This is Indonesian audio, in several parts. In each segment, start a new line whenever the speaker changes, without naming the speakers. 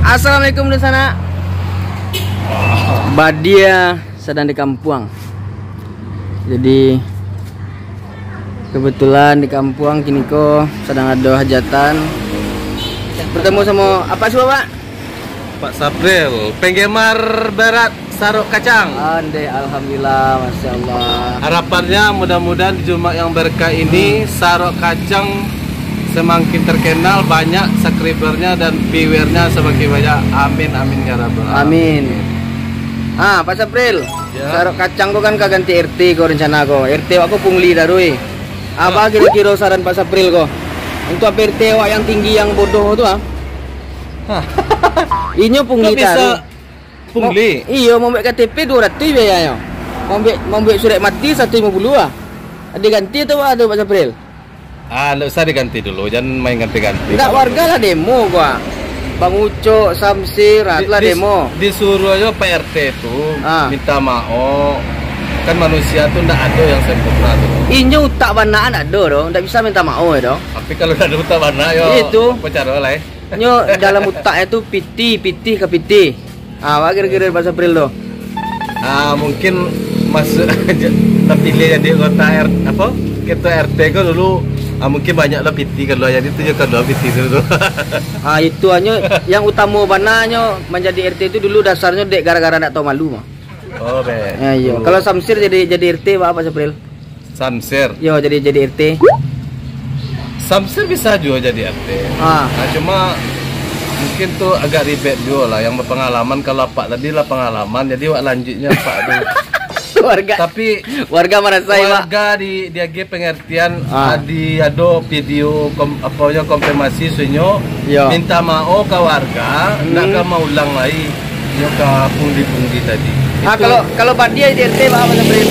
Assalamualaikum di sana. Badia sedang di kampung. Jadi kebetulan di kampung kini kok sedang ada hajatan. Bertemu sama apa sih Pak?
Pak Sapril, penggemar berat sarok kacang.
Ande, alhamdulillah, masya Allah.
Harapannya mudah-mudahan di Jumat yang berkah ini sarok kacang semakin terkenal, banyak subscribernya dan viewernya semakin banyak. Amin amin ya rabbal alamin.
Amin. Ah, Pak Sapril,
ya.
Sarok kacang kok kan kaganti RT kok rencana kok. RT aku pungli darui. Apa kira-kira saran Pak Sapril kok? Untuk RT wak yang tinggi yang bodoh tuh ah. Inyo pungli taruh.
Pungli?
Iya, mau ambil KTP 200 biayanya. Mau ambil surat mati 150 ah. Ada ganti atau ada Pak Sapril?
Ah, nggak usah diganti dulu, jangan main ganti-ganti.
Enggak, warga lah demo gua. Bang Ucok, Samsir, lah demo.
Disuruh aja Pak RT tuh minta maaf. Kan manusia tuh nggak ada yang sempurna tuh.
Inyo utak banaan ada dong, nggak bisa minta maaf ya dong.
Tapi kalau udah ada utak bana yo.
Itu.
Pacar lah.
Nyo dalam utaknya tuh pitih ke pitih. Ah, apa kira-kira Pak Sapril loh?
Ah, mungkin masuk terpilih jadi kota apa? Ketua RT kok dulu. Mungkin banyak lah PT kalau jadi itu juga kalau PT dulu.
Itu hanya yang utama bananya menjadi RT itu dulu dasarnya dek gara-gara nak tahu malu mah.
Oh, be.
Ya, iya. Kalau Samsir jadi RT apa Sapril?
Samsir.
Yo, jadi RT.
Samsir bisa juga jadi RT. Nah, cuma mungkin tuh agak ribet juga lah. Yang berpengalaman kalau Pak tadi lah pengalaman, jadi wak lanjutnya Pak dulu. Warga mana saya warga di DG pengertian di ada video konfirmasi sunyo minta maaf ke warga nak mau ulang lagi nyo ke pungli tadi.
Kalau Badia di RT apa Sapril?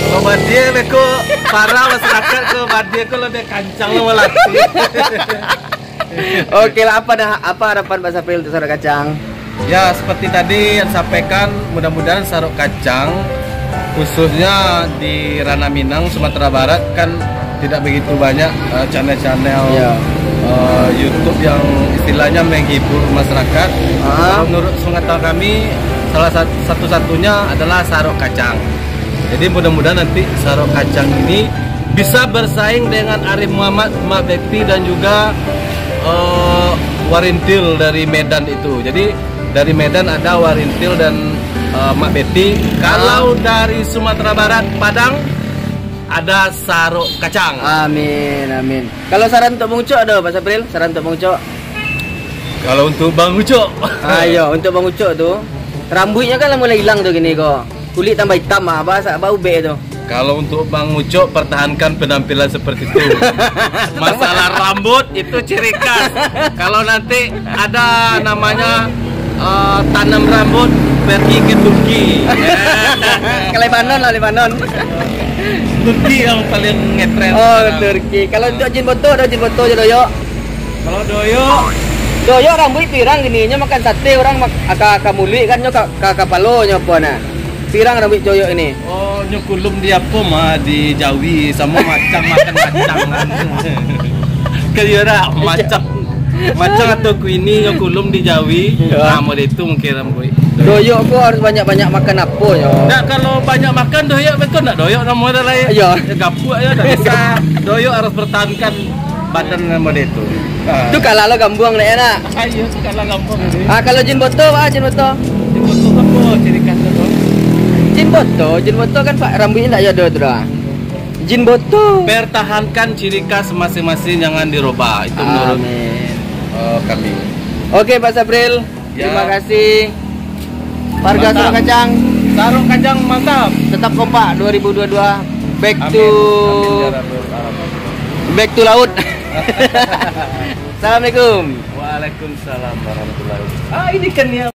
Kalau Badia beko para masyarakat ke Badia ko lebih kancang melati.
Oke lah, apa harapan Pak Sapril untuk sarok kacang?
Ya seperti tadi yang sampaikan, mudah-mudahan sarok kacang khususnya di Ranah Minang, Sumatera Barat kan tidak begitu banyak channel-channel YouTube yang istilahnya menghibur masyarakat. Menurut pengetahuan kami salah satu-satunya adalah sarok kacang. Jadi mudah-mudahan nanti sarok kacang ini bisa bersaing dengan Arif Muhammad, Mak Bekti dan juga Warintil dari Medan itu. Jadi dari Medan ada Warintil dan Mak Betty. Kalau dari Sumatera Barat, Padang ada sarok kacang. Amin, amin.
Kalau saran untuk Bang Ucok ada Pak Sapril? Saran untuk Bang Ucok?
Kalau untuk Bang Ucok,
ayo untuk Bang Ucok tuh rambutnya kan mulai hilang tuh gini kok. Kulit tambah hitam apa bau be tuh.
Kalau untuk Bang Ucok, pertahankan penampilan seperti itu. Masalah rambut itu ciri khas. Kalau nanti ada namanya tanam rambut, pergi ke Turki.
Ke Lebanon lah, Lebanon.
Turki yang paling ngetren.
Oh, Turki. Kalau untuk jin boto ada jin boto aja doyo.
Kalau doyo
rambut pirang gini, nya makan sate orang agak muli kan, nya kapalo nya apa nah. Pirang rambut doyo ini.
Oh, nyokulum di apa mah di Jawi sama macam makan macam kan. Kira macam atau kuini nyokulum di Jawi. Nama itu mungkin rambut.
Doyok kok harus banyak-banyak makan apa ya?
Nah, kalau banyak makan doyok betul enggak doyok namanya lain.
Iya.
Ya gabuk ya enggak bisa. Doyok harus pertahankan badan nama itu.
Itu kalau lo gambung lah enak.
Ayo, kalau gambung.
Kalau jin boto, jin boto.
Jin boto apa ciri khasnya tuh?
Jin boto kan Pak rambutnya enggak ada tuh. Jin boto.
Pertahankan ciri khas masing-masing, jangan dirubah. Itu menurut kami.
Oke Pak Sapril, terima kasih. Warga sarok kacang.
Sarok kacang mantap.
Tetap kompak 2022. Back to laut. Assalamualaikum.
Waalaikumsalam warahmatullahi wabarakatuh. Ini kan ya.